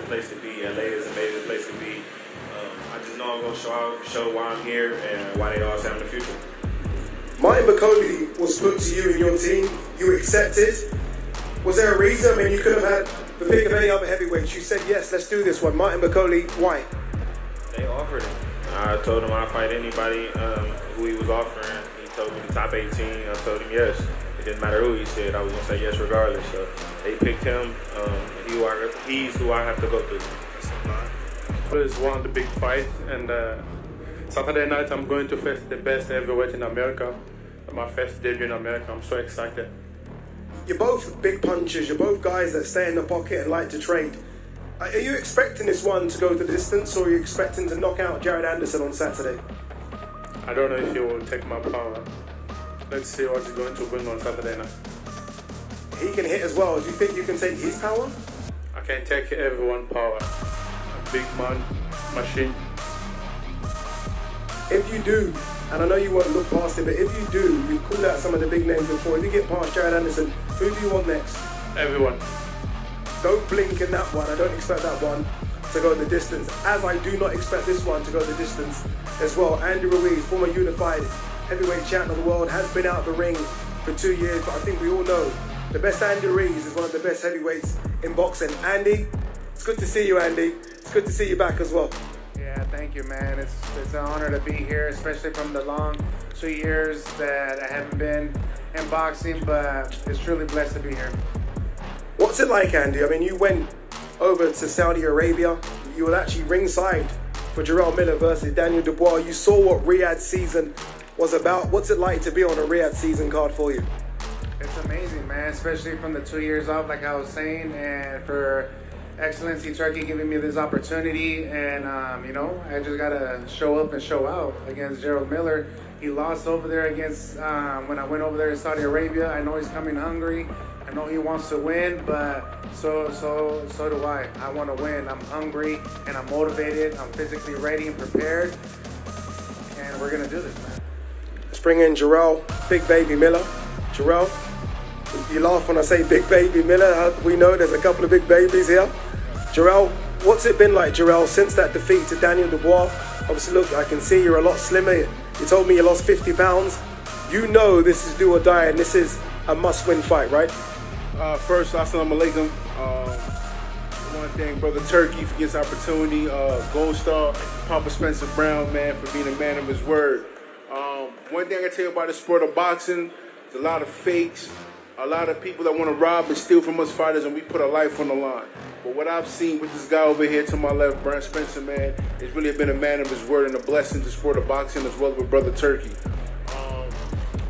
place to be. LA is an amazing place to be. I just know I'm going to show why I'm here and why they all say I'm the future. Martin Bakole was put to you and your team. You accepted. Was there a reason? I mean, you could have had the pick of any other heavyweights. You said, yes, let's do this one. Martin Bakole, why? They offered it. I told him I'd fight anybody who he was offering. He told me the top 18. I told him yes. It didn't matter who he said. I was going to say yes regardless. So they picked him. He's who I have to go through. It's one of the big fights, and Saturday night I'm going to face the best heavyweight in America. My first debut in America. I'm so excited. You're both big punchers. You're both guys that stay in the pocket and like to trade. Are you expecting this one to go the distance, or are you expecting to knock out Jared Anderson on Saturday? I don't know if he will take my power. Let's see what he's going to bring on Saturday night. He can hit as well. Do you think you can take his power? I can take everyone's power. A big man, machine. If you do, and I know you won't look past it, but if you do, you called out some of the big names before. If you get past Jared Anderson, who do you want next? Everyone. Don't blink in that one. I don't expect that one to go the distance, as I do not expect this one to go the distance as well. Andy Ruiz, former unified heavyweight champion of the world, has been out of the ring for 2 years, but I think we all know the best Andy Ruiz is one of the best heavyweights in boxing. Andy, it's good to see you, Andy. It's good to see you back as well. Yeah, thank you, man. It's an honor to be here, especially from the long 2 years that I haven't been in boxing, but it's truly blessed to be here. What's it like, Andy? I mean, you went over to Saudi Arabia. You were actually ringside for Jarrell Miller versus Daniel Dubois. You saw what Riyadh season was about. What's it like to be on a Riyadh season card for you? It's amazing, man, especially from the 2 years off, like I was saying, and for Excellency Turkey giving me this opportunity, and you know, I just gotta show up and show out against Jarrell Miller. He lost over there against when I went over there in Saudi Arabia. I know he's coming hungry. I know he wants to win, but so do I. I want to win. I'm hungry and I'm motivated. I'm physically ready and prepared, and we're gonna do this, man. Let's bring in Jarrell, Big Baby Miller. Jarrell, you laugh when I say Big Baby Miller. We know there's a couple of big babies here. Jarrell, what's it been like, Jarrell, since that defeat to Daniel Dubois? Obviously, look, I can see you're a lot slimmer. You told me you lost 50 pounds. You know this is do or die, and this is a must-win fight, right? First, assalamu alaikum. I want to thank Brother Turkey for this opportunity. Gold Star, Papa Spencer Brown, man, for being a man of his word. One thing I can tell you about the sport of boxing, there's a lot of fakes, a lot of people that want to rob and steal from us fighters, and we put our life on the line. But what I've seen with this guy over here to my left, Brad Spencer, man, has really been a man of his word and a blessing to the sport of boxing as well as with Brother Turkey.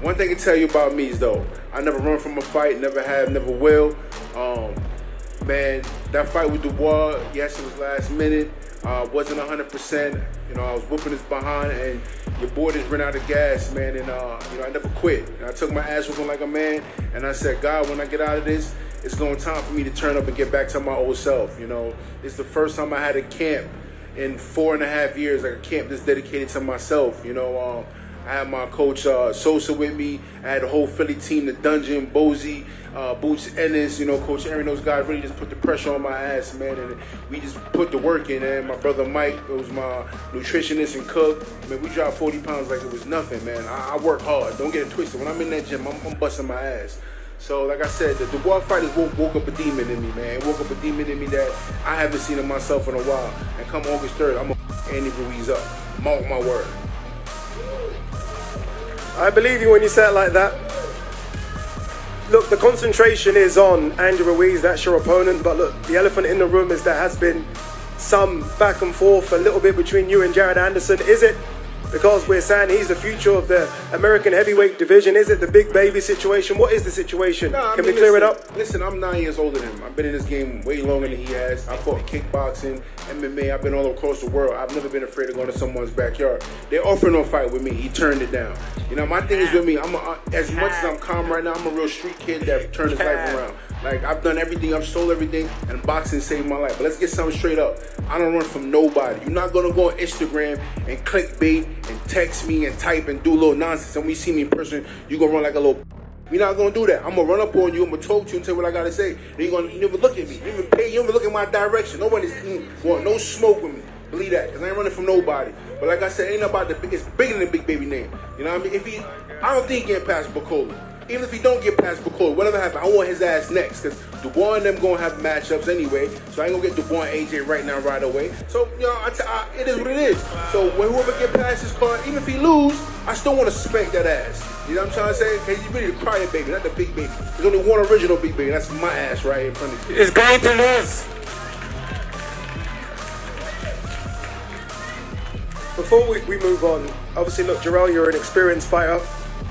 One thing I can tell you about me is, though, I never run from a fight, never have, never will. Man, that fight with Dubois, yes, it was last minute. Wasn't 100%. You know, I was whooping his behind, and your boy just ran out of gas, man. And, you know, I never quit. And I took my ass whooping like a man, and I said, God, when I get out of this, it's going time for me to turn up and get back to my old self. You know, it's the first time I had a camp in 4.5 years, like a camp that's dedicated to myself. You know, I had my coach Sosa with me. I had the whole Philly team, the Dungeon, Bozy, Boots Ennis, you know, Coach Aaron, those guys really just put the pressure on my ass, man. And we just put the work in. And my brother Mike, it was my nutritionist and cook. Man, we dropped 40 pounds like it was nothing, man. I work hard. Don't get it twisted. When I'm in that gym, I'm busting my ass. So, like I said, the Dubois fighters woke up a demon in me, man. It woke up a demon in me that I haven't seen in myself in a while. And come August 3rd, I'm going to Andy Ruiz up. Mark my word. I believe you when you say it like that. Look, the concentration is on Andy Ruiz, that's your opponent, but look, the elephant in the room is there has been some back and forth a little bit between you and Jared Anderson. Is it because we're saying he's the future of the American heavyweight division? Is it the big baby situation? What is the situation? Can we clear it up? Listen, I'm 9 years older than him. I've been in this game way longer than he has. I fought kickboxing, MMA. I've been all across the world. I've never been afraid of going to someone's backyard. They're offering a fight with me. He turned it down. You know, my thing is with me, as much as I'm calm right now, I'm a real street kid that turned his life around. Like, I've done everything, I've sold everything, and boxing saved my life. But let's get something straight up. I don't run from nobody. You're not going to go on Instagram and clickbait and text me and type and do a little nonsense. And when you see me in person, you're going to run like a little We're not gonna do that. I'm gonna run up on you, I'm gonna talk to you and tell you what I gotta say. Then you never look at me. You even pay, you never look in my direction. Nobody's want no smoke with me. Believe that, because I ain't running from nobody. But like I said, ain't about the it's bigger than the big baby name. You know what I mean? If he, I don't think he getting past Bakole. Even if he don't get past Bakole, whatever happens, I want his ass next. Because Dubois and them gonna have matchups anyway. So I ain't gonna get Dubois and AJ right now, right away. So, you know, it is what it is. So when whoever get past his card, even if he lose, I still want to spank that ass. You know what I'm trying to say? Hey, you really the crying baby, not the big baby. There's only one original big baby. That's my ass right here in front of you. It's going to lose. Before we move on, obviously, look, Jarrell, you're an experienced fighter.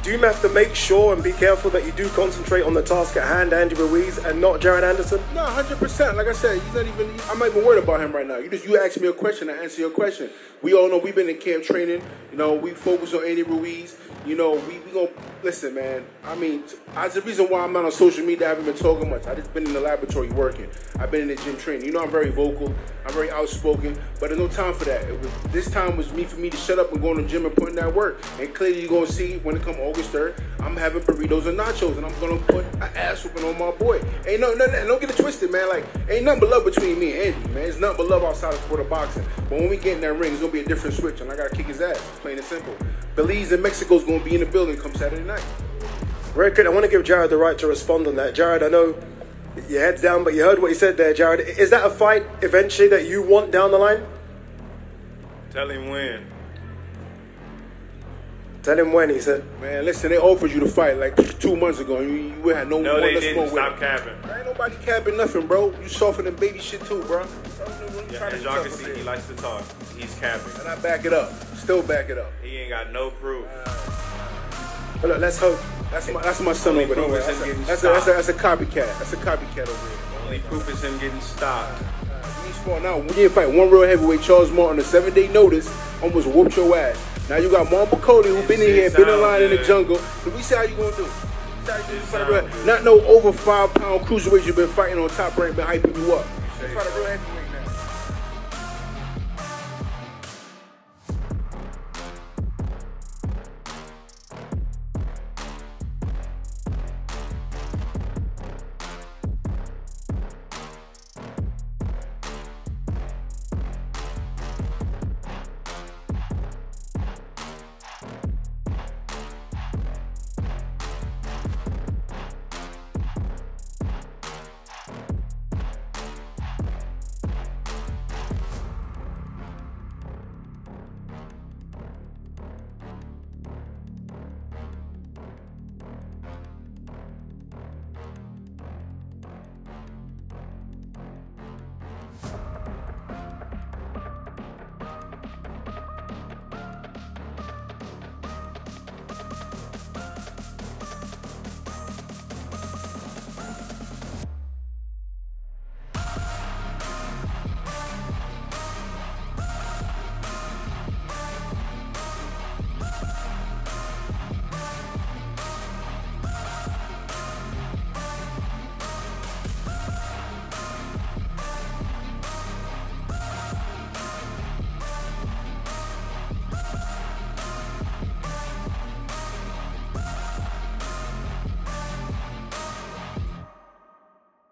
Do you have to make sure and be careful that you do concentrate on the task at hand, Andy Ruiz, and not Jared Anderson? No, 100%. Like I said, he's not even. I'm not even worried about him right now. You ask me a question, I answer your question. We all know we've been in camp training. You know, we focus on Andy Ruiz. You know, we gonna listen, man. I mean, that's the reason why I'm not on social media. I haven't been talking much. I just been in the laboratory working. I've been in the gym training. You know, I'm very vocal. I'm very outspoken. But there's no time for that. This time was for me to shut up and go in the gym and put in that work. And clearly, you're gonna see when it comes August 3rd, I'm having burritos and nachos, and I'm gonna put an ass whooping on my boy. Ain't nothing. Don't get it twisted, man. Like, ain't nothing but love between me and Andy, man. It's nothing but love outside of sport of boxing. But when we get in that ring, it's gonna be a different switch, and I gotta kick his ass. Plain and simple. Belize and Mexico's gonna be in the building come Saturday night. Very good. I want to give Jared the right to respond on that. Jared, I know your head's down, but you heard what he said there, Jared. Is that a fight eventually that you want down the line? Tell him when. Tell him when, he said. Man, listen, they offered you to fight like 2 months ago. You had no No, one they to didn't. smoke Stop with. capping. Ain't nobody capping nothing, bro. You soften and baby shit too, bro. Yeah, as y'all can see, he likes to talk. He's capping. And I back it up. Still back it up. He ain't got no proof. But look, let's hope. That's my son Only over there. proof is him getting That's a copycat. That's a copycat over here. Only proof is him getting stopped. Now, we didn't fight one real heavyweight. Charles Martin, a 7-day notice, almost whooped your ass. Now you got Bakole, who been in here, been in line in the jungle. So we see how you gonna do. Not no over 5-pound cruiserweight you've been fighting on Top Rank, been hyping you up. Fight a real heavyweight.